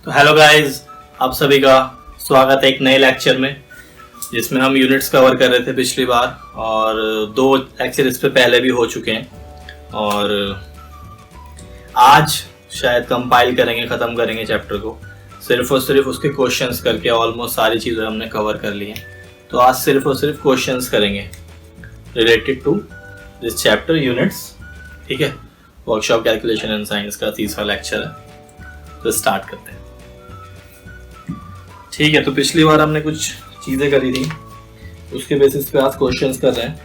तो hello guys, आप सभी का स्वागत है एक नए लेक्चर में, जिसमें हम यूनिट्स कवर कर रहे थे पिछली बार और दो लेक्चर इस पे पहले भी हो चुके हैं और आज शायद कंपाइल करेंगे, ख़त्म करेंगे चैप्टर को सिर्फ और सिर्फ उसके क्वेश्चंस करके। ऑलमोस्ट सारी चीज़ें हमने कवर कर ली हैं, तो आज सिर्फ और सिर्फ क्वेश्चंस करेंगे related to this chapter units. ठीक है, वर्कशॉप कैलकुलेशन एंड साइंस का तीसरा लेक्चर है, तो स्टार्ट करते हैं। ठीक है, तो पिछली बार हमने कुछ चीज़ें करी थी, उसके बेसिस पे आज क्वेश्चंस कर रहे हैं।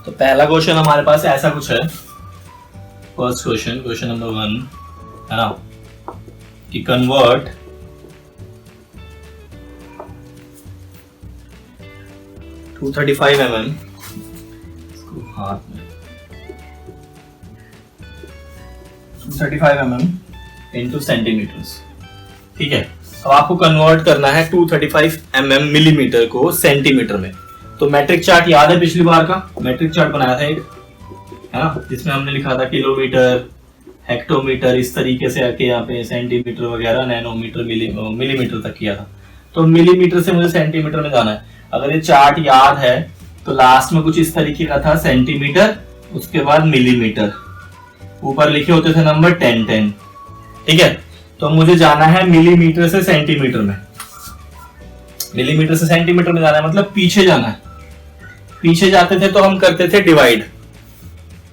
तो पहला क्वेश्चन हमारे पास ऐसा कुछ है। फर्स्ट क्वेश्चन नंबर 1 है ना, कि कन्वर्ट टू 35 mm हाथ में 235 mm इंटू सेंटीमीटर्स। ठीक है, अब आपको कन्वर्ट करना है 235 mm मिलीमीटर को सेंटीमीटर में। तो मैट्रिक चार्ट याद है पिछली बार का? मैट्रिक चार्ट बनाया था एक, है ना, जिसमें हमने लिखा था किलोमीटर, हेक्टोमीटर, इस तरीके से आके यहाँ पे सेंटीमीटर वगैरह, नैनोमीटर, मिलीमीटर तक किया था। तो मिलीमीटर से मुझे सेंटीमीटर में जाना है। अगर ये चार्ट याद है तो लास्ट में कुछ इस तरीके का था, सेंटीमीटर, उसके बाद मिलीमीटर, ऊपर लिखे होते थे नंबर 10। ठीक है, तो मुझे जाना है मिलीमीटर से सेंटीमीटर में। मिलीमीटर से सेंटीमीटर में जाना है मतलब पीछे जाना है। पीछे जाते थे तो हम करते थे डिवाइड,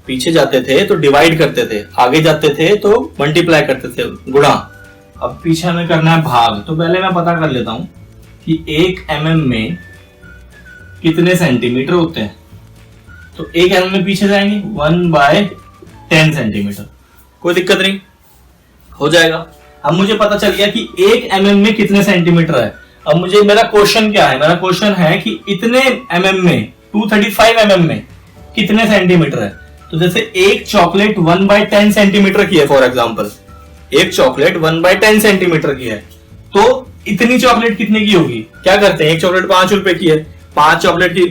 पीछे जाते थे तो डिवाइड करते थे, आगे जाते थे तो मल्टीप्लाई करते थे, गुणा। अब पीछे हमें करना है भाग। तो पहले मैं पता कर लेता हूं कि 1 mm में कितने सेंटीमीटर होते हैं। तो 1 mm में पीछे जाएंगे 1/10 सेंटीमीटर, कोई दिक्कत नहीं, हो जाएगा। अब मुझे पता चल गया कि 1 mm में कितने सेंटीमीटर है। अब मुझे, मेरा क्वेश्चन क्या है? मेरा क्वेश्चन है कि इतने mm में, 235 mm में कितने सेंटीमीटर है। तो जैसे एक चॉकलेट 1/10 सेंटीमीटर की है, फॉर एग्जांपल एक चॉकलेट 1/10 सेंटीमीटर की है, तो इतनी चॉकलेट कितने की होगी? क्या करते हैं, एक चॉकलेट 5 रुपए की है, 5 चॉकलेट की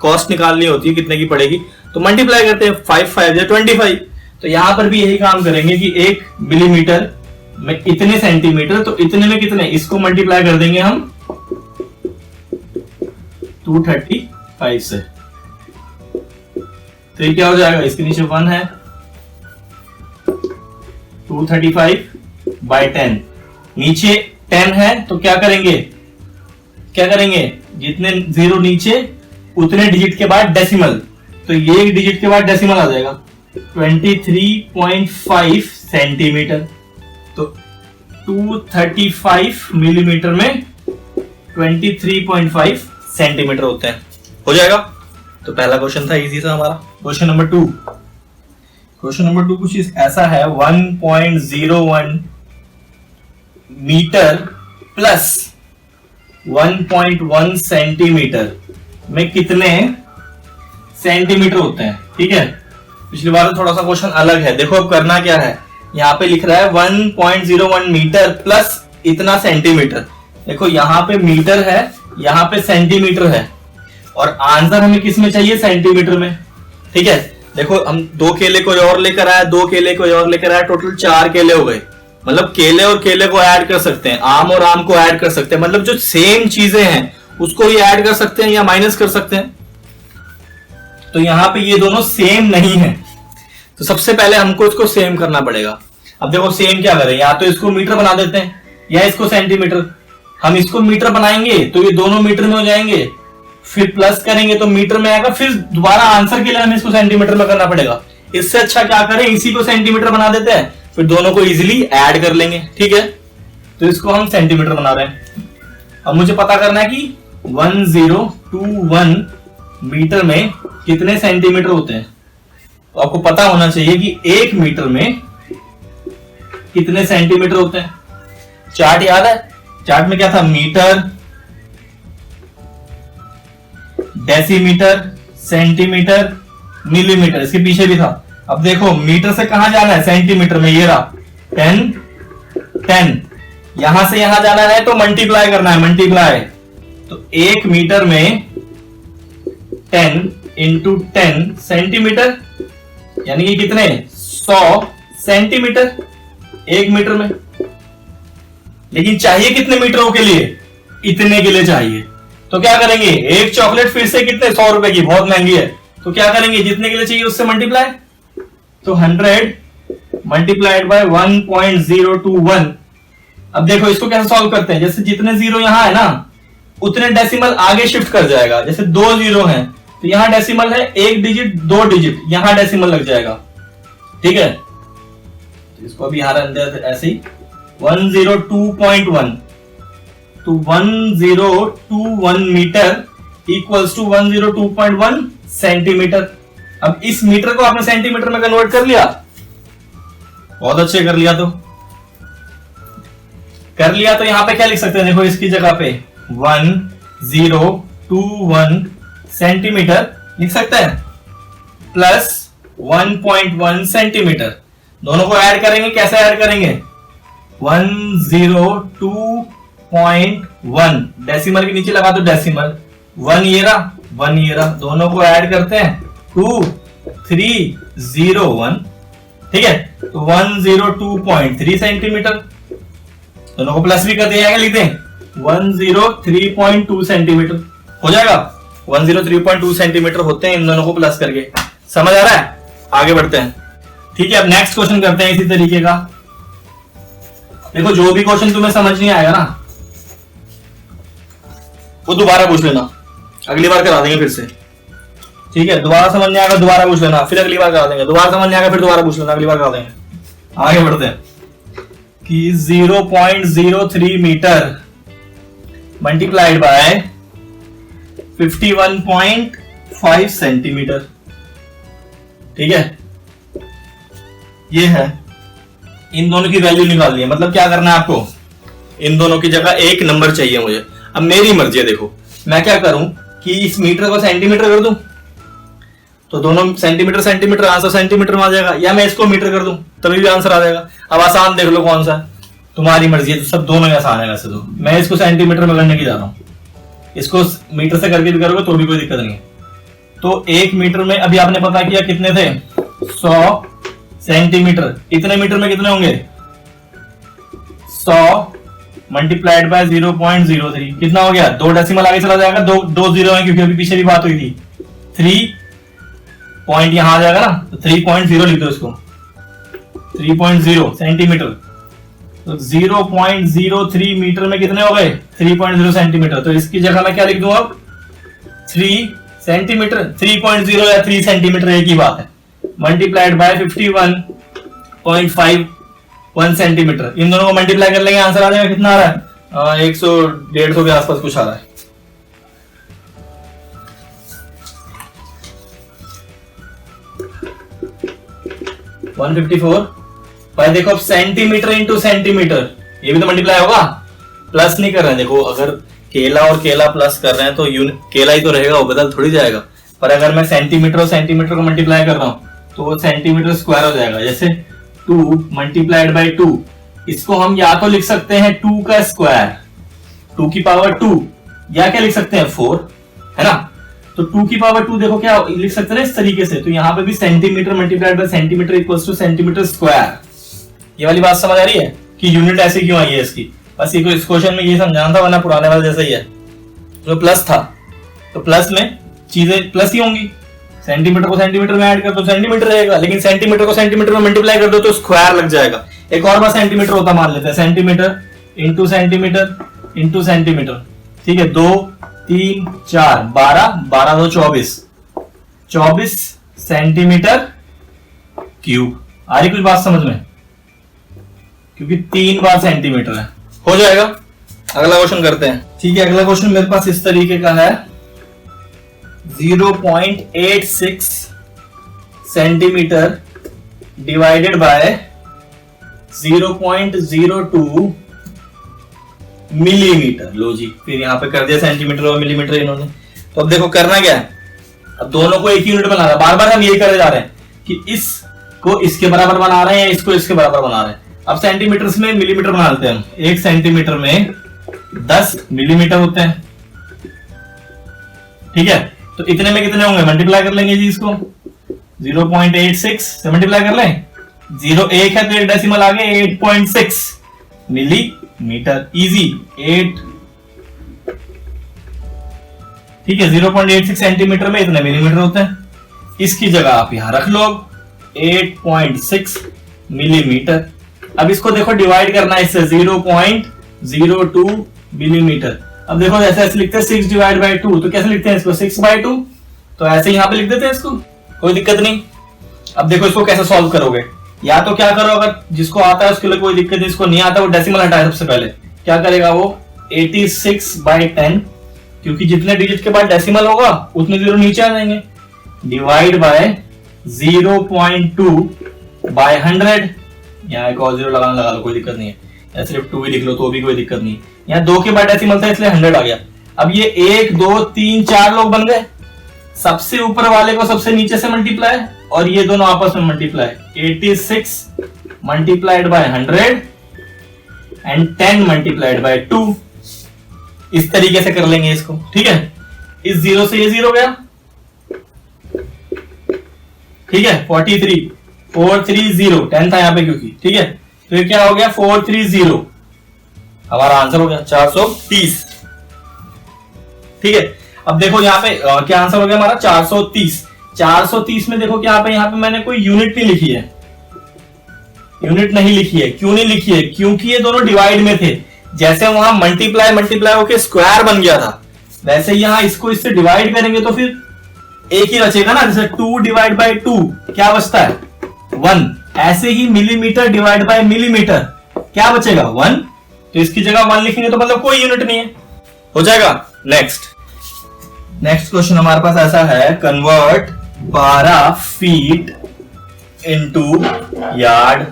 कॉस्ट निकालनी होती है, कितने की पड़ेगी, तो मल्टीप्लाई करते हैं, 5 या 25। तो यहां पर भी यही काम करेंगे कि 1 मिलीमीटर में इतने सेंटीमीटर, तो इतने में कितने, इसको मल्टीप्लाई कर देंगे हम 235 से। तो ये क्या हो जाएगा, इसके नीचे 1 है, 235/10, नीचे 10 है, तो क्या करेंगे, जितने जीरो नीचे उतने डिजिट के बाद डेसिमल, तो ये एक डिजिट के बाद डेसिमल आ जाएगा 23.5 सेंटीमीटर। तो 235 मिलीमीटर में 23.5 सेंटीमीटर होते हैं, हो जाएगा। तो पहला क्वेश्चन था, इजी था हमारा। क्वेश्चन नंबर 2 कुछ ऐसा है, 1.01 मीटर प्लस 1.1 सेंटीमीटर में कितने सेंटीमीटर होते हैं। ठीक है, पिछली बार थोड़ा सा क्वेश्चन अलग है। देखो अब करना क्या है, यहाँ पे लिख रहा है 1.01 मीटर प्लस इतना सेंटीमीटर। देखो यहाँ पे मीटर है, यहाँ पे सेंटीमीटर है, और आंसर हमें किस में चाहिए, सेंटीमीटर में। ठीक है, देखो हम 2 केले कोई और लेकर आया, 2 केले कोई और लेकर आया, टोटल 4 केले हो गए। मतलब केले और केले को ऐड कर सकते हैं, आम और आम को ऐड कर सकते हैं, मतलब जो सेम चीजें हैं उसको ही ऐड कर सकते हैं या माइनस कर सकते हैं। तो यहाँ पे ये दोनों सेम नहीं है, तो सबसे पहले हमको इसको सेम करना पड़ेगा। अब देखो सेम क्या करें, या तो इसको मीटर बना देते हैं या इसको सेंटीमीटर। हम इसको मीटर बनाएंगे तो ये दोनों मीटर में हो जाएंगे, फिर प्लस करेंगे तो मीटर में आएगा, फिर दोबारा आंसर के लिए हमें इसको सेंटीमीटर में करना पड़ेगा। इससे अच्छा क्या करें, इसी को सेंटीमीटर बना देते हैं, फिर दोनों को इजीली ऐड कर लेंगे। ठीक है, तो इसको हम सेंटीमीटर बना रहे हैं। अब मुझे पता करना है कि 1021 मीटर में कितने सेंटीमीटर होते हैं। तो आपको पता होना चाहिए कि 1 मीटर में कितने सेंटीमीटर होते हैं। चार्ट याद है? चार्ट में क्या था, मीटर, डेसीमीटर, सेंटीमीटर, मिलीमीटर, इसके पीछे भी था। अब देखो मीटर से कहां जाना है, सेंटीमीटर में, ये रहा 10। यहां से यहां जाना है तो मल्टीप्लाई करना है, मल्टीप्लाई। तो 1 मीटर में 10 इंटू 10 सेंटीमीटर, यानी कि कितने, 100 सेंटीमीटर 1 मीटर में। लेकिन चाहिए कितने मीटरों के लिए? इतने के लिए चाहिए। तो क्या करेंगे, एक चॉकलेट फिर से कितने, 100 रुपए की, बहुत महंगी है, तो क्या करेंगे, जितने के लिए चाहिए उससे मल्टीप्लाई। तो 100 मल्टीप्लाइड बाय 1.021। अब देखो इसको कैसे सॉल्व करते हैं, जैसे जितने जीरो यहां है ना उतने डेसिमल आगे शिफ्ट कर जाएगा। जैसे 2 जीरो हैं तो यहां डेसिमल है 1 डिजिट 2 डिजिट, यहां डेसिमल लग जाएगा। ठीक है, तो इसको अभी यहां अंदर ऐसे ही 102.1, तो 1021 मीटर इक्वल्स टू 102.1 सेंटीमीटर। अब इस मीटर को आपने सेंटीमीटर में कन्वर्ट कर लिया, बहुत अच्छे कर लिया। तो यहां पे क्या लिख सकते हैं, देखो इसकी जगह पे 1021 सेंटीमीटर लिख सकते हैं प्लस 1.1 सेंटीमीटर। दोनों को ऐड करेंगे, कैसे ऐड करेंगे, 102.1 डेसिमल के नीचे लगा दो डेसिमल, 1 ये रहा, दोनों को ऐड करते हैं 2301। ठीक है, तो 102.3 सेंटीमीटर, दोनों को प्लस भी कर दिया है, लिख दें 103.2 सेंटीमीटर हो जाएगा। 103.2 सेंटीमीटर होते हैं इन दोनों को प्लस करके। समझ आ रहा है, आगे बढ़ते हैं। ठीक है, अब नेक्स्ट क्वेश्चन करते हैं इसी तरीके का। देखो जो भी क्वेश्चन तुम्हें समझ नहीं आएगा ना वो दोबारा पूछ लेना, अगली बार करा देंगे फिर से। ठीक है, दोबारा समझ नहीं आएगा दोबारा पूछ लेना, फिर अगली बार करा देंगे, दोबारा समझ नहीं आएगा फिर दोबारा पूछ लेना, अगली बार करा देंगे। आगे बढ़ते हैं कि 0.03 मीटर मल्टीप्लाइड बाय 51.5 सेंटीमीटर। ठीक है, ये है, इन दोनों की वैल्यू निकालनी है। मतलब क्या करना है आपको, इन दोनों की जगह एक नंबर चाहिए मुझे। अब मेरी मर्जी है, देखो मैं क्या करूं कि इस मीटर को सेंटीमीटर कर दूं, तो दोनों सेंटीमीटर आंसर सेंटीमीटर में आ जाएगा, या मैं इसको मीटर कर दूं तभी भी आंसर आ जाएगा। अब आसान देख लो कौन सा, तुम्हारी मर्जी है, तो सब दोनों ही आसान है वैसे तो। मैं इसको सेंटीमीटर में करने की जा रहा हूं, इसको मीटर से करके भी करोगे तो भी कोई दिक्कत नहीं है। तो 1 मीटर में अभी आपने पता किया कितने थे, 100 सेंटीमीटर, इतने मीटर में कितने होंगे, 100 मल्टीप्लाइड बाय 0.03 कितना हो गया, 2 डेसिमल आगे चला जाएगा, 2 जीरो है क्योंकि अभी पीछे भी बात हुई थी। 3 पॉइंट यहां आ जाएगा ना, तो 3.0 लिख दो इसको, 3.0 सेंटीमीटर। तो 0.03 मीटर में कितने हो गए, 3.0 सेंटीमीटर। तो इसकी जगह मैं क्या लिख दूं अब, 3 सेंटीमीटर, 3.0 या 3 सेंटीमीटर एक ही बात है, मल्टीप्लाइड बाय 51.51 सेंटीमीटर। इन दोनों को मल्टीप्लाई कर लेंगे, आंसर आ जाएगा, कितना आ रहा है, 100-150 के आसपास कुछ आ रहा है। भाई देखो अब सेंटीमीटर इंटू सेंटीमीटर, ये भी तो मल्टीप्लाई होगा, प्लस नहीं कर रहे हैं। देखो अगर केला और केला प्लस कर रहे हैं तो केला ही तो रहेगा, वो बदल थोड़ी जाएगा। पर अगर मैं सेंटीमीटर और सेंटीमीटर को मल्टीप्लाई कर रहा हूं तो वो सेंटीमीटर स्क्वायर हो जाएगा। जैसे 2 मल्टीप्लाइड बाई 2, इसको हम या तो लिख सकते हैं 2 का स्क्वायर, 2 की पावर 2, या क्या लिख सकते हैं 4, है ना। तो 2 की पावर 2 देखो क्या लिख सकते हैं इस तरीके से। तो यहाँ पे भी centimetre multiplied by centimetre equals two centimetre square. ये वाली बात समझ आ रही है कि यूनिट ऐसे क्यों आई है इसकी, बस ये इस क्वेश्चन में ये समझाना था, वरना पुराने वाले जैसा ही है। जो प्लस था तो प्लस में चीजें प्लस ही होंगी, सेंटीमीटर को सेंटीमीटर में ऐड कर दो सेंटीमीटर रहेगा, लेकिन सेंटीमीटर को सेंटीमीटर में मल्टीप्लाई कर दो तो स्क्वायर लग जाएगा। एक और बार सेंटीमीटर होता मान लेते हैं, centimetre into centimetre into centimetre. ठीक है, 2 3 4 12 2 24 सेंटीमीटर क्यूब। आ रही कुछ बात समझ में, क्योंकि 3 बार सेंटीमीटर है, हो जाएगा। अगला क्वेश्चन करते हैं। ठीक है, अगला क्वेश्चन मेरे पास इस तरीके का है, 0.86 सेंटीमीटर डिवाइडेड बाय 0.02 मिलीमीटर। लो जी, फिर यहाँ पे कर दिया सेंटीमीटर और मिलीमीटर इन्होंने। तो अब देखो करना क्या है, अब दोनों को एक यूनिट बनाना है। बार बार हम ये करे जा रहे हैं कि इसको इसके बराबर बना रहे हैं, इसको इसके बराबर बना रहे हैं। अब सेंटीमीटर में मिलीमीटर बना लेते हैं हम। 1 सेंटीमीटर में 10 मिलीमीटर होते हैं। ठीक है, तो इतने में कितने होंगे, मल्टीप्लाई कर लेंगे जी इसको, 0.86 से मल्टीप्लाई कर लें। 0 1 है तो एक डेसिमल आगे 8.6, मिलीमीटर, इजी 8, ठीक है 0.86 सेंटीमीटर में इतने मिलीमीटर होते हैं। इसकी जगह आप यहां रख लो 8.6 मिलीमीटर। अब इसको देखो डिवाइड करना है इससे 0.02 मिलीमीटर। अब देखो जैसे ऐसे लिखते हैं 6 डिवाइड बाई 2, तो कैसे लिखते हैं इसको 6/2, तो ऐसे यहां पे लिख देते हैं इसको, कोई दिक्कत नहीं। अब देखो इसको कैसे सॉल्व करोगे, या तो क्या करो, अगर जिसको आता है उसके लिए कोई दिक्कत नहीं, जिसको नहीं आता वो डेसिमल हटाए। सबसे पहले क्या करेगा वो 86/10, क्योंकि जितने डिजिट के बाद डेसिमल होगा उतने जीरो नीचे आ जाएंगे, डिवाइड बाय 0.2/100। यहाँ एक और जीरो लगा लो, कोई दिक्कत नहीं है, या सिर्फ 2 ही लिख लो तो भी कोई दिक्कत नहीं। यहाँ 2 के बाद डेसिमल था इसलिए 100 आ गया। अब ये 1 2 3 4 लोग बन गए, सबसे ऊपर वाले को सबसे नीचे से मल्टीप्लाई और ये दोनों आपस में multiply, 86 multiplied by 100 and 10 multiplied by 2। इस तरीके से कर लेंगे इसको, ठीक है। इस जीरो से ये जीरो गया, ठीक है 430 10 था यहाँ पे क्योंकि, ठीक है। तो ये क्या हो गया 430, हमारा आंसर हो गया 430, ठीक है। अब देखो यहाँ पे क्या आंसर हो गया हमारा 430 में देखो क्या यहाँ पे मैंने कोई यूनिट नहीं लिखी है, यूनिट नहीं लिखी है। क्यों नहीं लिखी है, क्योंकि ये दोनों डिवाइड में थे। जैसे वहां मल्टीप्लाई होके स्क्वायर बन गया था, वैसे यहाँ इसको इससे डिवाइड करेंगे तो फिर एक ही बचेगा ना, जैसे 2 डिवाइड बाई 2 क्या बचता है 1, ऐसे ही मिलीमीटर डिवाइड बाय मिलीमीटर क्या बचेगा 1, तो इसकी जगह 1 लिखेंगे तो मतलब कोई यूनिट नहीं है, हो जाएगा। नेक्स्ट क्वेश्चन हमारे पास ऐसा है, convert 12 feet into yard.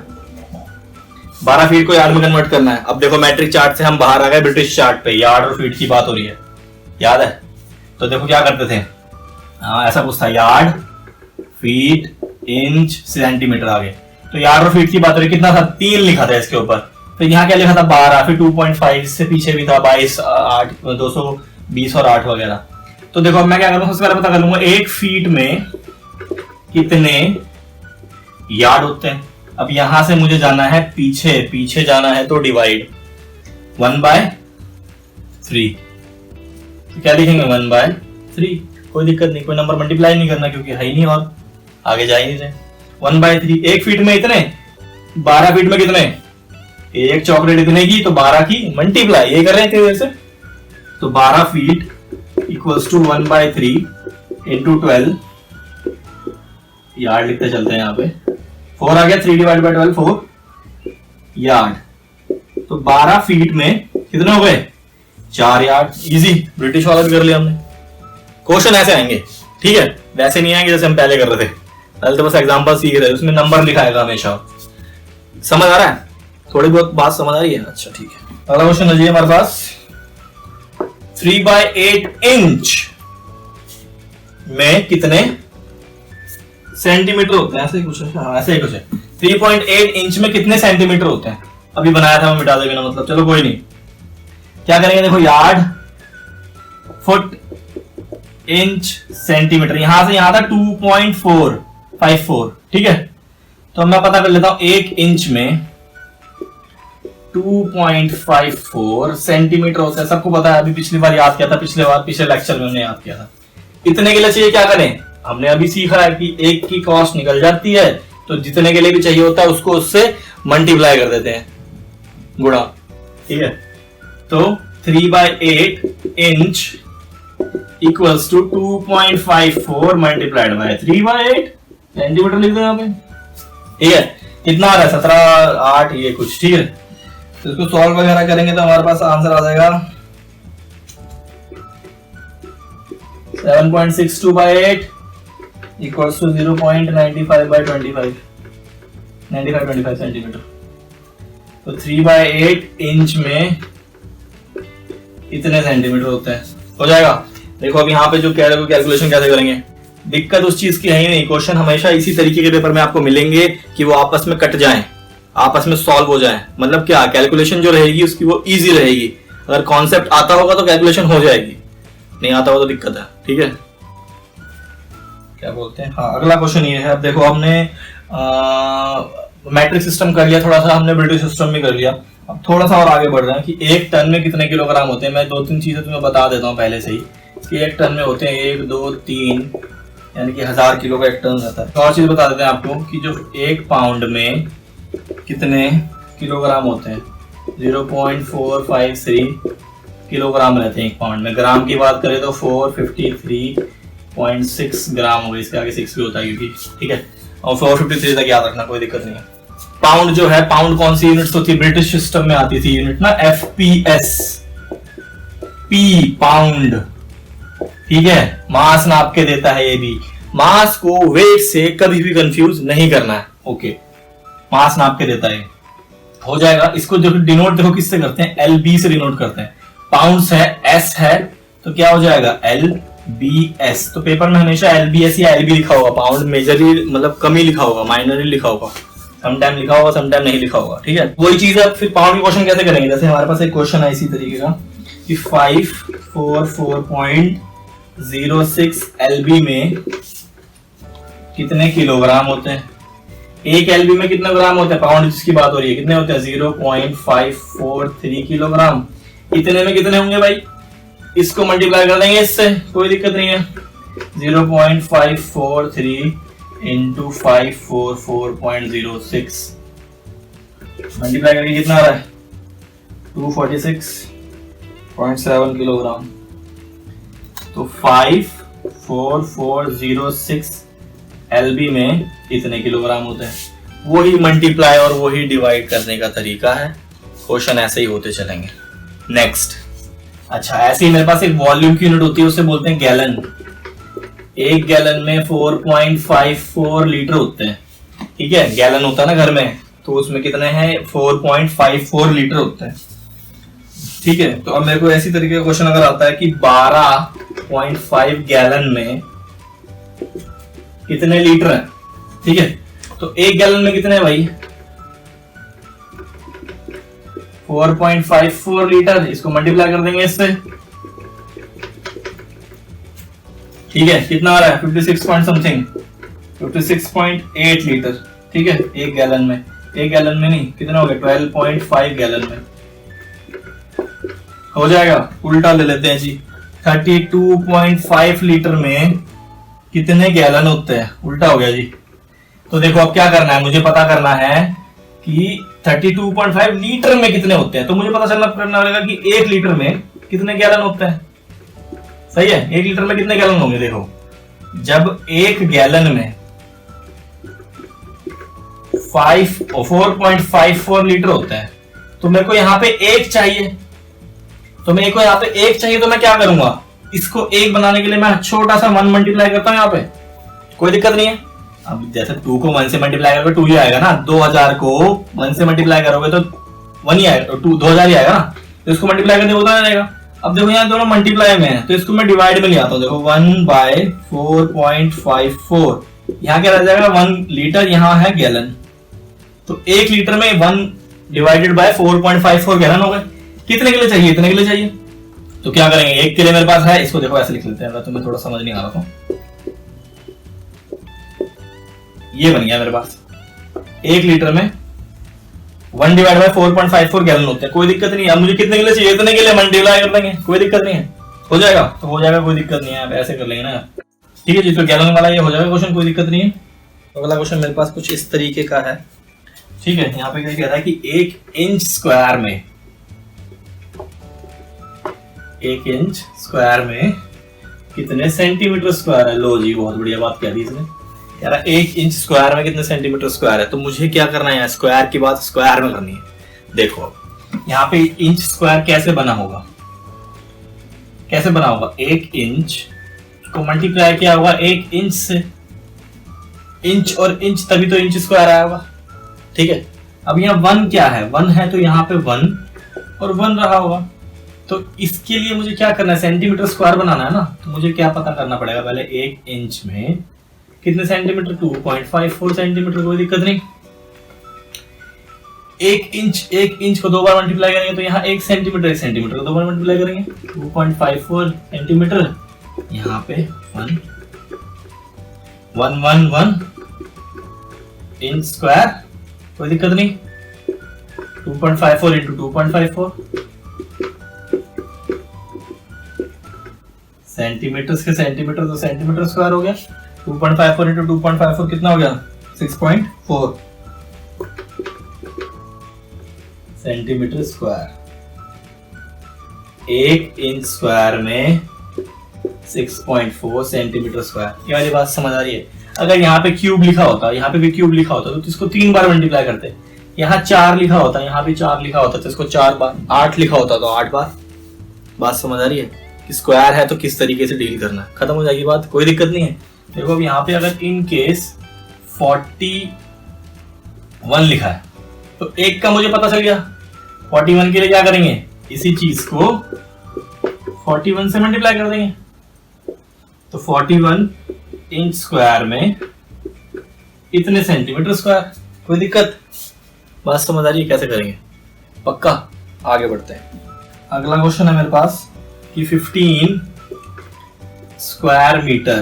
12 feet को यार्ड में कन्वर्ट करना है। अब देखो मैट्रिक चार्ट से हम बाहर आ गए ब्रिटिश चार्ट पे, यार्ड और फीट की बात हो रही है, याद है। तो देखो क्या करते थे, ऐसा पूछता है यार्ड फीट इंच सेंटीमीटर आगे, तो यार्ड और फीट की बात हो रही, कितना था 3 लिखा था इसके ऊपर, तो यहाँ क्या लिखा था 12, फिर 2.5 से पीछे भी था 22, 8, 220 और 8 वगैरह। तो देखो अब मैं क्या करूंगा, सबसे पहले पता कर लूंगा 1 फीट में कितने यार्ड होते हैं। अब यहां से मुझे जाना है पीछे जाना है, तो डिवाइड 1/3, तो क्या लिखेंगे 1/3, कोई दिक्कत नहीं, कोई नंबर मल्टीप्लाई नहीं करना क्योंकि है ही नहीं और आगे जा ही नहीं रहे। 1/3, 1 फीट में इतने, 12 फीट में कितने, एक चॉकलेट इतने की, तो 12 की मल्टीप्लाई ये कर रहे थे से, तो 12 feet equals to 1/3 into 12 yard लिखते चलते हैं, यहाँ पे 4 आ गया, 3 डिवाइड बाई 12 4 यार्ड। तो 12 फीट में कितने हो गए 4 यार्ड, इजी, ब्रिटिश वाला भी कर लिया हमने। क्वेश्चन ऐसे आएंगे, ठीक है, वैसे नहीं आएंगे जैसे हम पहले कर रहे थे, पहले तो बस एग्जांपल सीख रहे, उसमें नंबर लिखाएगा हमेशा। समझ आ रहा है, थोड़ी बहुत बात समझ आ रही है, अच्छा ठीक है। अगला क्वेश्चन है जी हमारे पास, 3/8 इंच में कितने सेंटीमीटर होते हैं, ऐसे ही कुछ है, हाँ ऐसे ही कुछ है। 3.8 इंच में कितने सेंटीमीटर होते हैं, अभी बनाया था मैं, मिटा देगा ना, मतलब चलो कोई नहीं। क्या करेंगे, देखो यार्ड फुट इंच सेंटीमीटर, यहां से यहां था 2.454, ठीक है। तो मैं पता कर लेता हूं 1 इंच में 2.54 सेंटीमीटर होता है, सबको पता है, अभी पिछली बार याद किया था, पिछले लेक्चर में हमने याद किया था। इतने के लिए चाहिए क्या करें, हमने अभी सीखा है कि 1 की कॉस्ट निकल जाती है, तो जितने के लिए भी चाहिए होता है उसको उससे मल्टीप्लाई कर देते हैं, गुणा, ठीक है। तो 3/8 inch equals to 2.54 multiplied by 3/8 centimetre लिख दो यहाँ पे, ठीक है। कितना आ रहा है 17 8 ये कुछ, ठीक है। तो इसको सॉल्व वगैरह करेंगे तो हमारे पास आंसर आ जाएगा 7.62/8 इक्वल्स टू 0.95/25 95-25 सेंटीमीटर। तो 3/8 इंच में इतने सेंटीमीटर होते हैं, हो जाएगा। देखो अब यहाँ पे जो कह रहे हो कैलकुलेशन कैसे करेंगे, दिक्कत उस चीज की है ही नहीं। क्वेश्चन हमेशा इसी तरीके के पेपर में आपको मिलेंगे कि वो आपस में कट जाएं, आपस में सॉल्व हो जाएं। मतलब क्या, कैलकुलेशन जो रहेगी उसकी वो इजी रहेगी। अगर कॉन्सेप्ट आता होगा तो कैलकुलेशन हो जाएगी, नहीं आता होगा तो दिक्कत है, ठीक है। क्या बोलते हैं, हाँ अगला क्वेश्चन ये है। अब देखो हमने मैट्रिक सिस्टम कर लिया, थोड़ा सा हमने ब्रिटिश सिस्टम भी कर लिया। अब थोड़ा सा और आगे बढ़ रहे हैं कि एक टन में कितने किलोग्राम होते हैं। मैं 2-3 चीजें तुम्हें बता देता हूँ पहले से ही कि एक टन में होते हैं 1, 2, 3 यानी कि 1000 किलो का एक टन रहता है। और चीज बता देते हैं आपको कि जो एक पाउंड में कितने किलोग्राम होते हैं, 0.453 किलोग्राम रहते हैं एक पाउंड में। ग्राम की बात करें तो 453.6 ग्राम हो गए, इसके आगे 6 भी होता है क्योंकि, ठीक है। और 453 तक याद रखना, कोई दिक्कत नहीं है। पाउंड जो है, पाउंड कौन सी यूनिट होती है, ब्रिटिश सिस्टम में आती थी यूनिट ना, FPS, पी पाउंड, ठीक है। मास नाप के देता है ये भी। मास को वेट से कभी भी कंफ्यूज नहीं करना है, ओके। मास नाप के देता है, हो जाएगा। इसको जो डिनोट देखो किससे करते हैं, LB से डिनोट करते हैं। पाउंड्स है, S है, तो क्या हो जाएगा LBS। तो पेपर में हमेशा LBS या LB लिखा होगा। पाउंड मेजरली मतलब कम ही लिखा होगा, माइनरली लिखा होगा, समटाइम लिखा होगा, समटाइम नहीं लिखा होगा, ठीक है। वही चीज है। फिर पाउंड के क्वेश्चन कैसे करेंगे, जैसे हमारे पास एक क्वेश्चन है इसी तरीके का कि 544.06 LB में कितने किलोग्राम होते हैं। एक LB में कितने ग्राम होते हैं, पाउंड जिसकी बात हो रही है, कितने होते हैं, 0.543 किलोग्राम। इतने में कितने होंगे भाई, इसको मल्टीप्लाई कर देंगे इससे, कोई दिक्कत नहीं है। 0.543 इंटू 544.06 मल्टीप्लाई करके कितना आ रहा है, 246.7 किलोग्राम। तो 54406 LB में इतने किलोग्राम होते हैं। वही मल्टीप्लाई और वही डिवाइड करने का तरीका है। क्वेश्चन ऐसे ही होते चलेंगे। नेक्स्ट, अच्छा ऐसे ही मेरे पास एक वॉल्यूम की यूनिट होती है, उसे बोलते हैं गैलन। एक गैलन में 4.54 लीटर होते हैं, ठीक है। गैलन होता है ना घर में, तो उसमें कितने हैं, 4.54 लीटर होते हैं, ठीक है। तो अब मेरे को ऐसी तरीके का क्वेश्चन अगर आता है कि 12.5 गैलन में कितने लीटर हैं, ठीक है। तो एक गैलन में कितने हैं भाई, 4.54 लीटर। इसको मल्टीप्लाई कर देंगे इससे, ठीक है। कितना आ रहा है, 56 पॉइंट समथिंग, 56.8 लीटर, ठीक है। एक गैलन में, एक गैलन में नहीं, कितना हो गया, 12.5 गैलन में हो जाएगा। उल्टा ले लेते हैं जी, 32.5 लीटर में कितने गैलन होते हैं, उल्टा हो गया जी। तो देखो अब क्या करना है, मुझे पता करना है कि 32.5 लीटर में कितने होते हैं। तो मुझे पता चलना करना पड़ेगा कि 1 लीटर में कितने गैलन होते हैं, सही है। 1 लीटर में कितने गैलन होंगे, देखो जब 1 गैलन में 4.54 लीटर होता है, तो मेरे को यहाँ पे 1 चाहिए। तो मेरे को यहाँ पे 1 चाहिए, तो मैं क्या करूंगा, इसको 1 बनाने के लिए मैं छोटा सा 1 मल्टीप्लाई करता हूँ यहाँ पे, कोई दिक्कत नहीं है। अब जैसे 2 को 1 से मल्टीप्लाई करोगे 2 ही आएगा ना, 2000 को 1 से मल्टीप्लाई करोगे तो 1 ही आएगा, 2000 ही आएगा ना। तो इसको मल्टीप्लाई करके होता रहेगा। अब देखो यहाँ दोनों मल्टीप्लाई में है, तो इसको मैं डिवाइड में ले आता हूँ। देखो 1/4.54, यहाँ क्या रह जाएगा, 1 लीटर, यहाँ है गैलन। तो 1 लीटर में 1 डिवाइडेड बाय 4.54 गैलन हो गए। कितने के लिए चाहिए, इतने के लिए चाहिए। तो क्या करेंगे, 1 के लिए मेरे पास है, इसको देखो ऐसे लिख लेते हैं, तुम्हें थोड़ा समझ नहीं आ रहा था। ये बन गया मेरे पास, 1 लीटर में 1 डिवाइड बाय 4.54 गैलन होते हैं, कोई दिक्कत नहीं है। अब मुझे कितने के लिए चाहिए, इतने के लिए मल्टीप्लाई कर देंगे, कोई दिक्कत नहीं है, हो जाएगा। तो हो जाएगा, कोई दिक्कत नहीं है, आप ऐसे कर लेंगे ना, ठीक है जी। तो गैलन वाला ये हो जाएगा क्वेश्चन, कोई दिक्कत नहीं है। अगला क्वेश्चन मेरे पास कुछ इस तरीके का है, ठीक है। यहाँ पे क्या कह रहा है कि 1 इंच स्क्वायर में, 1 इंच स्क्वायर में कितने सेंटीमीटर स्क्वायर है। लो जी, बहुत बढ़िया बात कह दी इसने, कह रहा है 1 इंच स्क्वायर में कितने सेंटीमीटर स्क्वायर है। तो मुझे क्या करना है, स्क्वायर की बात स्क्वायर में करनी है। देखो यहाँ पे इंच स्क्वायर कैसे बना होगा, कैसे बना होगा, 1 इंच को मल्टीप्लाई किया होगा 1 इंच से, इंच और इंच, तभी तो इंच स्क्वायर आया होगा, ठीक है। अब यहाँ 1 क्या है, 1 है, तो यहाँ पे 1 और 1 रहा होगा। तो इसके लिए मुझे क्या करना है, सेंटीमीटर स्क्वायर बनाना है ना। तो मुझे क्या पता करना पड़ेगा, पहले 1 इंच में कितने सेंटीमीटर, 2.54 सेंटीमीटर, कोई दिक्कत नहीं। 1 इंच को 2 बार मल्टीप्लाई करेंगे तो यहाँ 1 सेंटीमीटर को 2 बार मल्टीप्लाई करेंगे, 2.54 सेंटीमीटर, यहाँ पे 1 इंच स्क्वायर, कोई दिक्कत नहीं। 2.54 इंटू 2.54 सेंटीमीटर के सेंटीमीटर तो सेंटीमीटर स्क्वायर हो गया। 2.54 इंटू 2.54 कितना हो गया? 6.4 सेंटीमीटर स्क्वायर। 1 इंच स्क्वायर में 6.4 सेंटीमीटर स्क्वायर। ये वाली बात समझ आ रही है? अगर यहाँ पे क्यूब लिखा होता, यहाँ पे भी क्यूब लिखा होता तो इसको 3 बार मल्टीप्लाई करते। यहाँ 4 लिखा होता, यहाँ भी 4 लिखा होता तो इसको 4 बार, 8 लिखा होता तो 8 बार। बात समझ आ रही है कि स्क्वायर है तो किस तरीके से डील करना है। खत्म हो जाएगी बात, कोई दिक्कत नहीं है। देखो अब यहाँ पे अगर इन केस 41 लिखा है तो 1 का मुझे पता चल गया। 41 के लिए क्या करेंगे? इसी चीज को 41 से मल्टीप्लाई कर देंगे। तो 41 इंच स्क्वायर में इतने सेंटीमीटर स्क्वायर। कोई दिक्कत? बात समझ आ रही है कैसे करेंगे? पक्का? आगे बढ़ते हैं। अगला क्वेश्चन है मेरे पास कि 15 स्क्वायर मीटर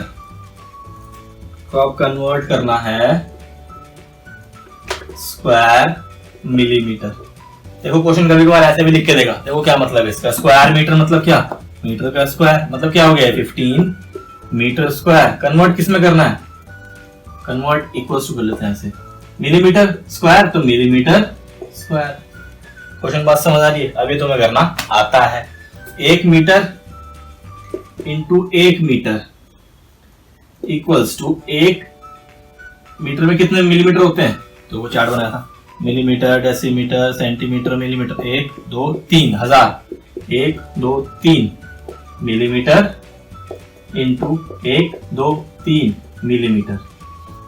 को अब कन्वर्ट करना है स्क्वायर मिलीमीटर। देखो क्वेश्चन कभी कभार ऐसे भी लिख के देगा। देखो क्या मतलब है इसका? स्क्वायर मीटर मतलब क्या? मीटर का स्क्वायर। मतलब क्या हो गया? 15 मीटर स्क्वायर। कन्वर्ट किस में करना है? कन्वर्ट इक्वल्स टू कर लेते हैं ऐसे, मिलीमीटर स्क्वायर तो मिलीमीटर स्क्वायर। क्वेश्चन बात समझ आ रही है? अभी तुम्हें करना आता है। 1 metre into 1 metre equals to 1 metre में कितने मिलीमीटर होते हैं? तो वो चार्ट बनाया था, millimetre, decimetre, centimetre, millimetre. 1 2 3 1000। 1 2 3 millimetre into 1 2 3 millimetre.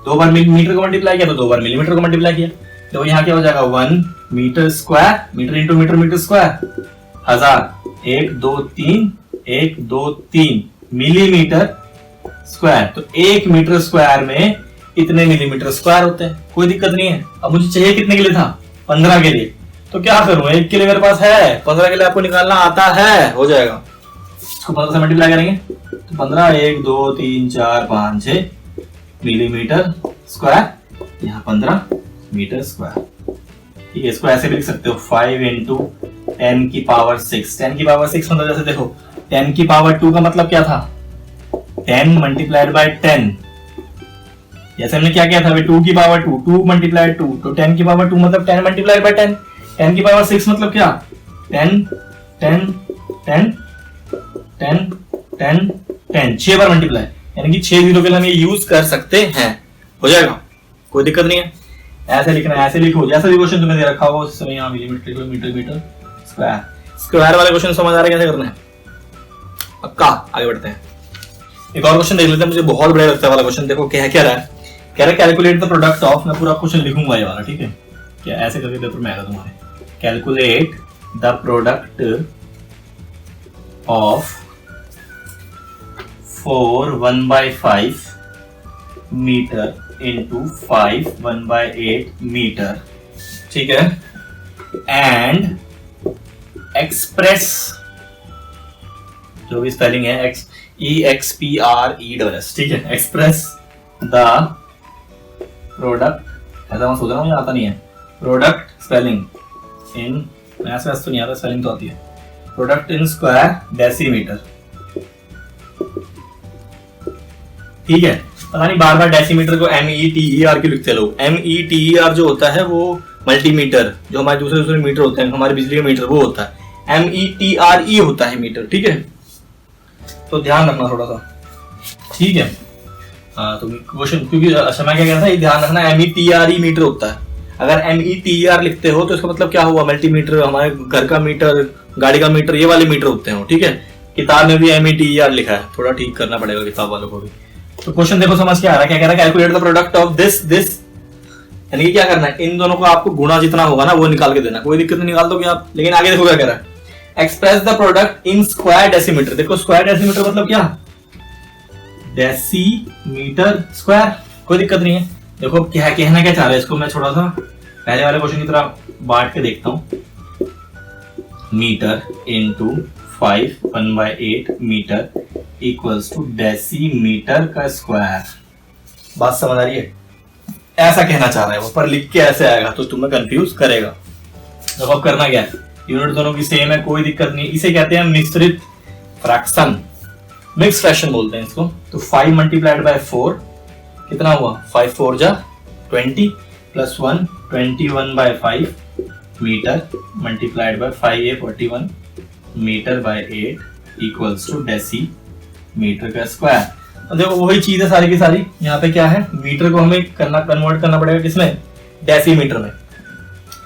2 बार मिलीमीटर को मल्टीप्लाई किया तो 2 बार मिलीमीटर को मल्टीप्लाई किया। तो यहाँ क्या हो जाएगा? 1 metre square, metre into metre, metre square 1000। 1 2 3 1 2 3 millimetre square. तो 1 मीटर स्क्वायर में इतने मिलीमीटर स्क्वायर होते हैं। कोई दिक्कत नहीं है। अब मुझे चाहिए कितने के लिए था? 15 के लिए। तो क्या करूं? 1 के लिए मेरे पास है, 15 के लिए आपको निकालना आता है, हो जाएगा। इसको 15 से मल्टीप्लाई करेंगे तो 15 1 2 3 4 5 6 मिलीमीटर स्क्वायर। यहाँ 15 मीटर स्क्वायर। ठीक है, इसको ऐसे भी लिख सकते हो 5 इंटू 10 की पावर 6। 10 की पावर 6 मतलब जैसे देखो 10 की पावर 2 का मतलब क्या था? 10 मल्टीप्लाइड बाय 10। जैसे हमने क्या किया था? 2 की पावर 2, 2 मल्टीप्लाइड 2, तो 10 की पावर 2 मतलब 10 मल्टीप्लाइड बाय 10। 10 की पावर 6 मतलब क्या? 10 10 10 10 10 10 6 बार मल्टीप्लाई, यानी कि 6 जीरो के लिए हम ये यूज कर सकते हैं। हो जाएगा, कोई दिक्कत नहीं है। ऐसे लिखना है, ऐसे लिखो जैसा भी क्वेश्चन तुम्हें दे रखा होगा उस समय। यहाँ millimetre metre metre square. Square वाले क्वेश्चन समझ आ रहा है कैसे करना है? पक्का? आगे बढ़ते हैं। एक और क्वेश्चन देख लेते हैं, मुझे बहुत बढ़िया लगता है वाला क्वेश्चन। देखो क्या रहा है? कह रहा है कैलकुलेट द प्रोडक्ट ऑफ, मैं पूरा क्वेश्चन लिखूंगा ये वाला, ठीक है? क्या ऐसे करके पेपर में आएगा तुम्हारे। Calculate the product of 4 1/5 metre into 5 1/8 metre, ठीक है? एंड एक्सप्रेस, जो भी स्पेलिंग है EXPRESS, ठीक है? एक्सप्रेस द प्रोडक्ट, ऐसा मैं सोच रहा हूँ, मुझे आता नहीं है प्रोडक्ट स्पेलिंग इन, ऐसा तो नहीं आता, स्पेलिंग तो आती है। प्रोडक्ट इन स्क्वायर डेसीमीटर, ठीक है? पता नहीं बार बार डेसीमीटर को METER क्यों लिखते लोग। METER जो होता है वो मल्टीमीटर, जो हमारे दूसरे मीटर होते हैं, हमारे बिजली के मीटर, वो होता है। METRE होता है मीटर, ठीक है? तो ध्यान रखना थोड़ा सा, ठीक है? हाँ, तो क्वेश्चन, क्योंकि अच्छा मैं क्या कह रहा था, ये ध्यान रखना METRE मीटर होता है। अगर METER लिखते हो तो इसका मतलब क्या हुआ? मल्टीमीटर, हमारे घर का मीटर, गाड़ी का मीटर, ये वाले मीटर होते हैं, ठीक है? किताब में भी METER लिखा है, थोड़ा ठीक करना पड़ेगा किताब वालों को भी। तो क्वेश्चन देखो समझ क्या आ रहा है? क्या कह रहा है? Calculate the product of this, यानी कि क्या करना है? इन दोनों को आपको गुणा जितना होगा ना वो निकाल के देना। कोई दिक्कत नहीं, निकाल दोगे आप। लेकिन आगे देखो क्या कह रहा है? Express the product in square decimetre. देखो स्क्वायर डेसीमीटर मतलब क्या? Decimetre square. कोई दिक्कत नहीं है। देखो क्या कहना क्या चाह रहा है, इसको मैं थोड़ा सा पहले वाले क्वेश्चन की तरह बांट के देखता हूं। Metre into 5 1/8 metre equals to decimetre का स्क्वायर। बात समझ आ रही है? ऐसा कहना चाह रहा है वो, पर लिख के ऐसे आएगा तो तुम्हें कंफ्यूज करेगा। देखो अब करना क्या है, यूनिट दोनों की सेम है, कोई दिक्कत नहीं। इसे कहते हैं मिश्रित फ्रैक्शन, मिक्स फ्रैक्शन बोलते हैं इसको। तो 5 मल्टीप्लाइड बाय 4 कितना हुआ, 5 4 जा 20 प्लस 1 21/5 मीटर मल्टीप्लाइड बाय 5 ये 41 metre by 8 equals to decimetre का स्क्वायर। तो देखो वही चीज है सारी की सारी, यहाँ पे क्या है, मीटर को हमें कन्वर्ट करना पड़ेगा किसमें, डेसीमीटर में।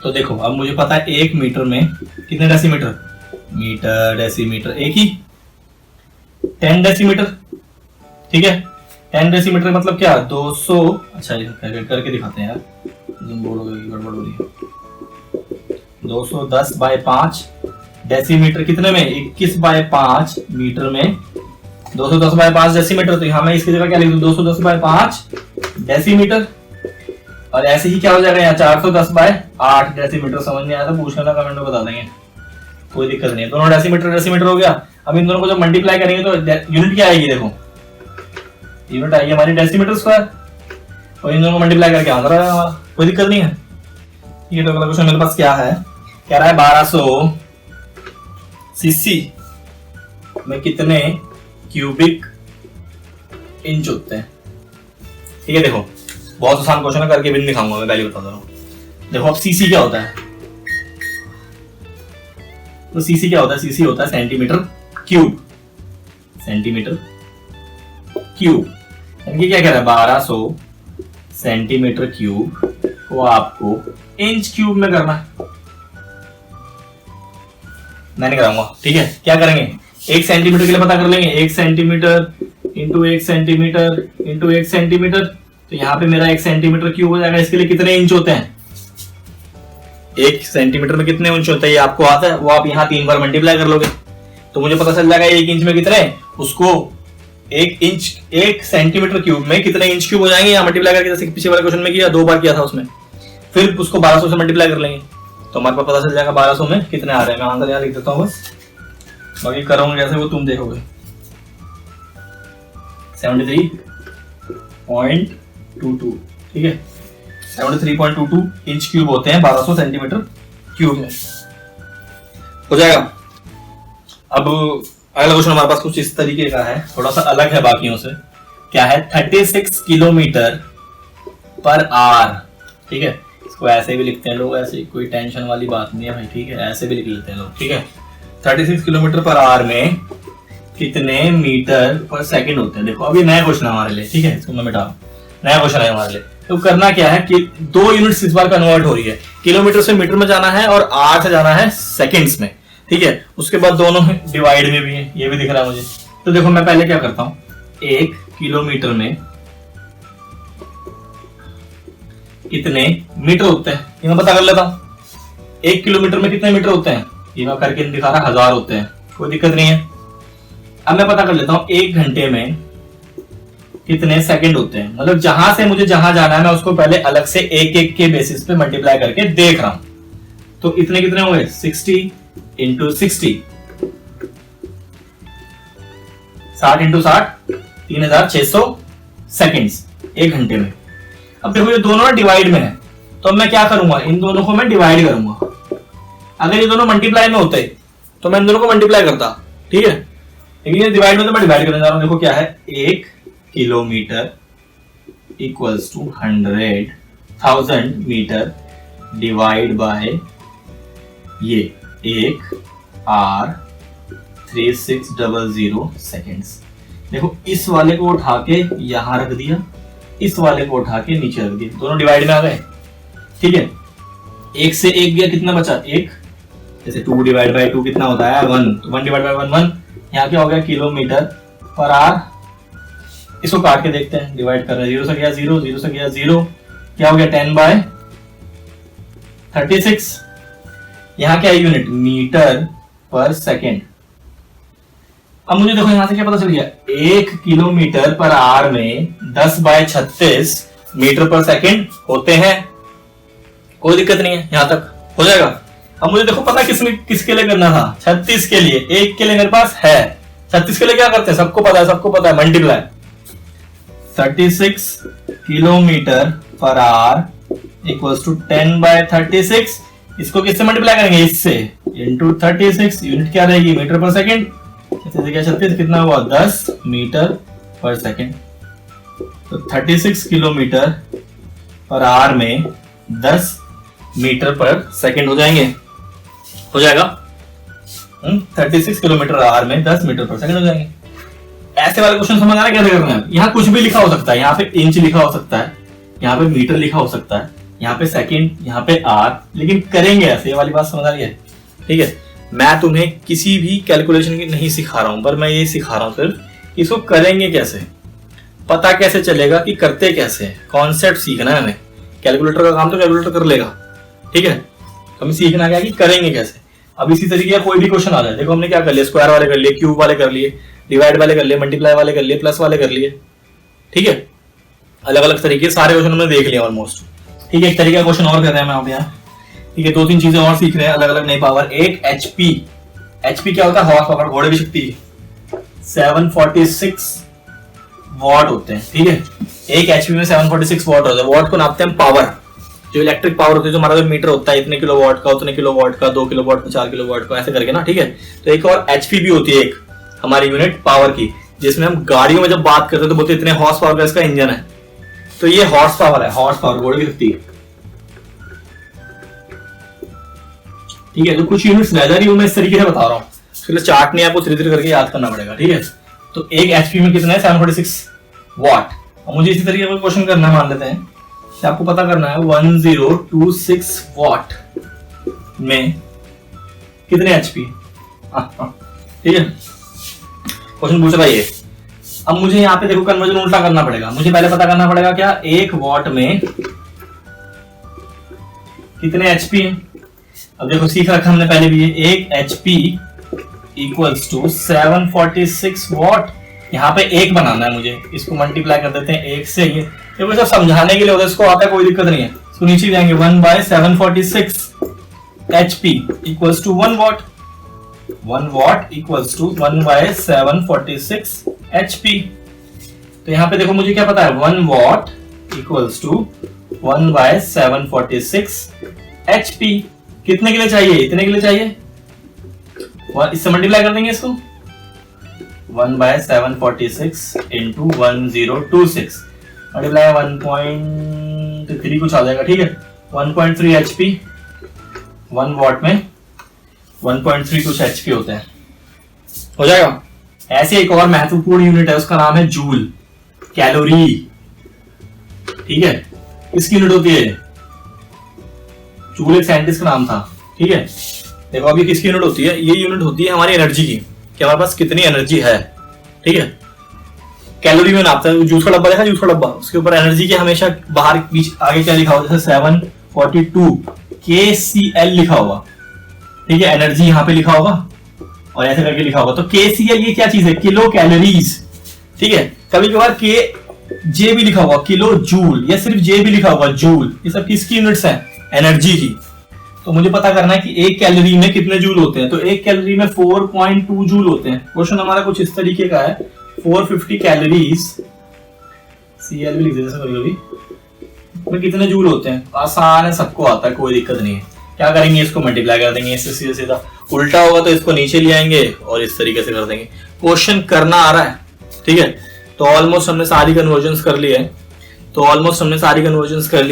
तो देखो अब मुझे पता है 1 मीटर में कितने डेसीमीटर, मीटर डेसीमीटर एक ही, 10 डेसीमीटर, ठीक है। 10 डेसीमीटर मतलब क्या, 200, अच्छा ये करके दिखाते हैं यार, तुम बोलोगे गड़बड़ हो रही है। 210/5 डेसीमीटर कितने में, 21/5 मीटर में 210/5 डेसीमीटर। तो यहाँ मैं इसकी जगह क्या लिख दूं, 210/5 डेसीमीटर। और ऐसे ही क्या हो जाएगा यहाँ 410/8 डेसीमीटर। समझ नहीं आया तो पूछ लेना, कमेंट में बता देंगे, कोई दिक्कत नहीं है। दोनों डेसीमीटर हो गया। अब इन दोनों को जब मल्टीप्लाई करेंगे तो यूनिट क्या आएगी, देखो यूनिट आएगी हमारी डेसीमीटर स्क्वायर, और इन दोनों को मल्टीप्लाई करके आंसर आएगा हमारा, कोई दिक्कत नहीं है। ये तो अगला क्वेश्चन मेरे पास क्या है, कह रहा है 1200 सीसी में कितने क्यूबिक इंच होते हैं। ठीक है, देखो बहुत आसान क्वेश्चन है, करके भी नहीं दिखाऊंगा मैं, पहले बता दे रहा हूं। देखो अब सीसी क्या होता है, तो सीसी क्या होता है, सीसी होता है सेंटीमीटर क्यूब, सेंटीमीटर क्यूब। यानी क्या कह रहा है, 1200 सेंटीमीटर क्यूब को आपको इंच क्यूब में करना है। मैं नहीं कराऊंगा, ठीक है। क्या करेंगे, 1 सेंटीमीटर के लिए पता कर लेंगे, 1 centimetre into 1 centimetre into 1 centimetre. तो यहाँ पे मेरा 1 सेंटीमीटर क्यूब हो जाएगा। इसके लिए कितने इंच होते हैं, 1 सेंटीमीटर में कितने इंच होते हैं ये आपको आता है, वो आप यहाँ 3 बार मल्टीप्लाई कर लोगे तो मुझे पता चल जाएगा 1 इंच में कितने, उसको 1 सेंटीमीटर क्यूब में कितने इंच क्यूब हो जाएंगे, यहाँ मल्टीप्लाई करके, जैसे पीछे वाले क्वेश्चन में किया 2 बार किया था उसमें। फिर उसको 1200 से मल्टीप्लाई कर लेंगे तो हमारे पास पता चल जाएगा 1200 में कितने आ रहे हैं। मैं आंसर यहाँ लिख देता हूँ बस, बाकी करूंगा जैसे वो तुम देखोगे। 73.22, ठीक है, 73.22 इंच क्यूब होते हैं 1200 सेंटीमीटर क्यूब में, हो जाएगा। अब अगला क्वेश्चन हमारे पास कुछ इस तरीके का है, थोड़ा सा अलग है बाकियों से। क्या है, 36 किलोमीटर पर आवर, ठीक है। इसको ऐसे भी लिखते हैं लोग, ऐसे कोई टेंशन वाली बात नहीं है भाई, ठीक है, ऐसे भी लिख लेते हैं लोग, ठीक है। 36 किलोमीटर पर आवर में कितने मीटर पर सेकंड होते हैं। देखो अभी नया क्वेश्चन है हमारे लिए, ठीक है, इसको मैं मिटा, नया क्वेश्चन है हमारे लिए। तो करना क्या है कि 2 यूनिट्स इस बार कन्वर्ट हो रही है, किलोमीटर से मीटर में जाना है और आर से जाना है सेकंड्स में, ठीक है। उसके बाद दोनों डिवाइड में भी है, ये भी दिख रहा है मुझे। तो देखो मैं पहले क्या करता हूँ, 1 किलोमीटर में कितने मीटर होते हैं ये मैं पता कर लेता हूँ। 1 किलोमीटर में कितने मीटर होते हैं ये मैं करके दिखा रहा, 1000 होते हैं, कोई दिक्कत नहीं है। अब मैं पता कर लेता हूँ 1 घंटे में कितने सेकंड होते हैं, मतलब जहां से मुझे जहां जाना है मैं उसको पहले अलग से एक के बेसिस पे मल्टीप्लाई करके देख रहा हूं। तो इतने कितने हुए, 60 इंटू 60, 60 इंटू 60, 3600 सेकेंड्स 1 घंटे में। अब देखो ये दोनों डिवाइड में है, तो मैं क्या करूंगा, इन दोनों को मैं डिवाइड करूंगा। अगर ये दोनों मल्टीप्लाई में होते तो मैं इन दोनों को मल्टीप्लाई करता, ठीक है, लेकिन ये डिवाइड में तो मैं डिवाइड करने जा रहा हूं। देखो क्या है, 1 kilometre equals to 100,000 metre divide by ये 1 आर 3600 सेकेंड्स। देखो इस वाले को उठा के यहां रख दिया, इस वाले को उठा के नीचे रख दिया, दोनों डिवाइड में आ गए, ठीक है। 1 से 1 गया, कितना बचा 1, जैसे 2 डिवाइड बाय 2 कितना होता है 1, तो 1 डिवाइड बाय 1 1। यहाँ क्या हो गया, किलोमीटर पर आवर। इसको काट के देखते हैं, डिवाइड कर रहे हैं, 0 से गया 0, 0 से गया 0, क्या हो गया 10/36। यहाँ क्या है यूनिट, मीटर पर सेकेंड। अब मुझे देखो यहां से क्या पता चल गया, 1 किलोमीटर पर आवर में 10/36 मीटर पर सेकेंड होते हैं, कोई दिक्कत नहीं है, यहां तक हो जाएगा। अब मुझे देखो पता किसके लिए करना था, 36 के लिए, 1 के लिए मेरे पास है, 36 के लिए क्या करते हैं, सबको पता है multiply. 36 kilometre per hour equals to 10/36 इसको किससे मल्टीप्लाई करेंगे, इससे, इंटू 36, यूनिट क्या रहेगी, मीटर पर सेकेंड, क्या 36 कितना हुआ, 10 मीटर पर सेकेंड। तो 36 किलोमीटर पर आवर में 10 मीटर पर सेकेंड हो जाएंगे, हो जाएगा 36 किलोमीटर आवर में 10 मीटर पर सेकेंड हो जाएंगे। ऐसे वाले क्वेश्चन समझ आ रहा है कैसे करना है। यहाँ कुछ भी लिखा हो सकता है, यहाँ पे इंच लिखा हो सकता है, यहाँ पे मीटर लिखा हो सकता है, यहाँ पे सेकेंड, यहाँ पे आर, लेकिन करेंगे ऐसे, ये वाली बात समझ आ रही है। ठीक है, मैं तुम्हें किसी भी कैलकुलेशन की नहीं सिखा रहा हूं, पर मैं ये सिखा रहा हूं सिर्फ इसको करेंगे कैसे, पता कैसे चलेगा कि करते कैसे है, कॉन्सेप्ट सीखना है हमें। कैलकुलेटर का काम तो कैलकुलेटर कर लेगा, ठीक है, तो हमें सीखना क्या कि करेंगे कैसे। अब इसी तरीके का कोई भी क्वेश्चन आ जाए, देखो हमने क्या कर लिया, स्क्वायर वाले कर लिए, क्यूब वाले कर लिए, डिवाइड वाले कर लिए, मल्टीप्लाई वाले कर लिए, प्लस वाले कर लिए, ठीक है, अलग अलग तरीके सारे क्वेश्चन हमने देख लिया ऑलमोस्ट। ठीक है, एक तरीके का क्वेश्चन और कर रहे हैं हम यहाँ, ठीक है, 2-3 चीजें और सीख रहे हैं अलग अलग नई पावर। एक एचपी, एचपी क्या होता है, हॉर्स पावर, घोड़े की शक्ति, 746 वॉट होते हैं। ठीक है, एक एचपी में 746 वॉट होता है। वॉट को नापते हैं पावर, जो इलेक्ट्रिक पावर होती है, जो हमारा जो मीटर होता है, इतने किलो वॉट का, उतने किलो वॉट का, 2 किलो वॉट का, 4 किलो वॉट का, ऐसे करके ना। ठीक है, तो एक और एचपी भी होती है एक हमारी यूनिट पावर की, जिसमें हम गाड़ियों में जब बात करते हैं तो बोलते इतने हॉर्स पावर का इसका इंजन है, तो ये हॉर्स पावर है, हॉर्स पावर घोड़े की शक्ति। ठीक है, तो कुछ यूनिट्स रह जा रही हूं मैं इस तरीके से बता रहा हूँ, फिर चार्ट नहीं आपको धीरे धीरे करके याद करना पड़ेगा। ठीक है, तो एक एचपी में कितना है, 746 वॉट। और मुझे इसी तरीके का क्वेश्चन करना है, मान लेते हैं कि आपको पता करना है 1026 वॉट में कितने एचपी। ठीक है, क्वेश्चन पूछ रहा है ये। अब मुझे यहाँ पे देखो कन्वर्जन उल्टा करना पड़ेगा, मुझे पहले पता करना पड़ेगा क्या, 1 वॉट में कितने एचपी है। अब देखो सीख रखा हमने पहले भी, 1 एचपी इक्वल्स टू 746 वॉट। यहाँ पे 1 बनाना है मुझे, इसको मल्टीप्लाई कर देते हैं 1 से। ये देखो सब समझाने के लिए होता है, इसको आता है कोई दिक्कत नहीं है। तो नीचे जाएंगे 1/746 HP equals to 1 watt, 1 watt equals to 1/746 HP. तो यहाँ पे देखो मुझे क्या पता है, 1 वॉट इक्वल्स टू 1/746 एचपी। कितने के लिए चाहिए, इतने के लिए चाहिए, इससे मल्टीप्लाई कर देंगे इसको, 1/746 इंटू 1026 मल्टीप्लाई 1.3 कुछ आ जाएगा। ठीक है, 1.3 एचपी, 1 वॉट में 1.3 कुछ एचपी होते हैं, हो जाएगा। ऐसे एक और महत्वपूर्ण यूनिट है, उसका नाम है जूल, कैलोरी। ठीक है, किसकी यूनिट होती है, जूल एक साइंटिस्ट का नाम था। ठीक है, देखो अभी किसकी यूनिट होती है, ये यूनिट होती है हमारी एनर्जी की, कि हमारे पास कितनी एनर्जी है। ठीक है, कैलोरी में नापता है। जूस का डब्बा देखा, जूस का डब्बा, उसके ऊपर एनर्जी के हमेशा बाहर बीच आगे क्या लिखा होगा, जैसे 742 KCL लिखा होगा। ठीक है, एनर्जी यहाँ पे लिखा होगा और ऐसे करके लिखा होगा। तो KCL ये क्या चीज है, किलो कैलोरीज। ठीक है, कभी कभार KJ भी लिखा होगा, किलो जूल, या सिर्फ J भी लिखा होगा, जूल। ये सब किसकी यूनिट्स हैं, एनर्जी की। तो मुझे पता करना है कि एक कैलोरी में कितने जूल होते हैं। तो एक कैलोरी में 4.2 जूल होते हैं। क्वेश्चन हमारा कुछ इस तरीके का है, 450 कैलोरीज, CL भी लिख देते हैं कभी में कितने जूल होते हैं। आसान है, सबको आता है, कोई दिक्कत नहीं है। क्या करेंगे, इसको मल्टीप्लाई कर देंगे, इससे सीधा सीधा। उल्टा होगा तो इसको नीचे ले आएंगे और इस तरीके से कर देंगे। क्वेश्चन करना आ रहा है, ठीक है। तो ऑलमोस्ट हमने सारी कन्वर्जन्स कर ली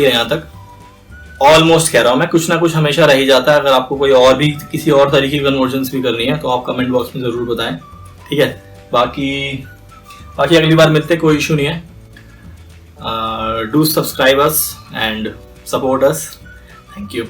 है, यहाँ तक। ऑलमोस्ट कह रहा हूं मैं, कुछ ना कुछ हमेशा रह ही जाता है। अगर आपको कोई और भी किसी और तरीके की कन्वर्जन्स भी करनी है तो आप कमेंट बॉक्स में जरूर बताएं, ठीक है। बाकी अगली बार मिलते, कोई इशू नहीं है। Do subscribe us and support us. Thank you.